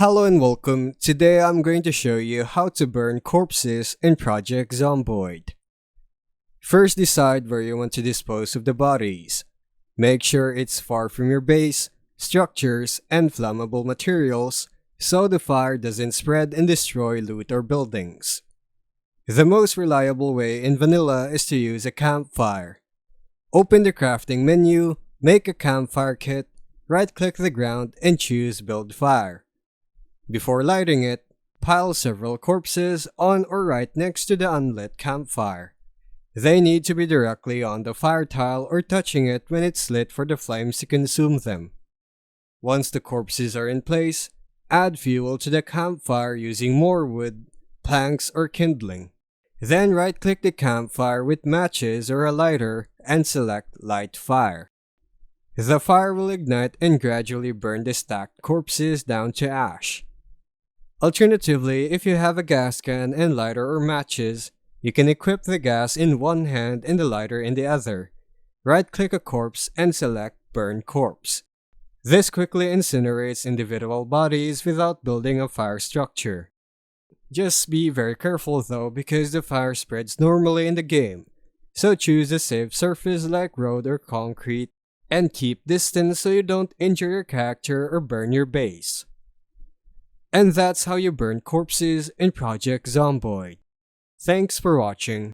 Hello and welcome. Today I'm going to show you how to burn corpses in Project Zomboid. First, decide where you want to dispose of the bodies. Make sure it's far from your base, structures, and flammable materials so the fire doesn't spread and destroy loot or buildings. The most reliable way in vanilla is to use a campfire. Open the crafting menu, make a campfire kit, right-click the ground, and choose Build Fire. Before lighting it, pile several corpses on or right next to the unlit campfire. They need to be directly on the fire tile or touching it when it's lit for the flames to consume them. Once the corpses are in place, add fuel to the campfire using more wood, planks, or kindling. Then right-click the campfire with matches or a lighter and select Light Fire. The fire will ignite and gradually burn the stacked corpses down to ash. Alternatively, if you have a gas can and lighter or matches, you can equip the gas in one hand and the lighter in the other. Right-click a corpse and select Burn Corpse. This quickly incinerates individual bodies without building a fire structure. Just be very careful though, because the fire spreads normally in the game, so choose a safe surface like road or concrete and keep distance so you don't injure your character or burn your base. And that's how you burn corpses in Project Zomboid. Thanks for watching.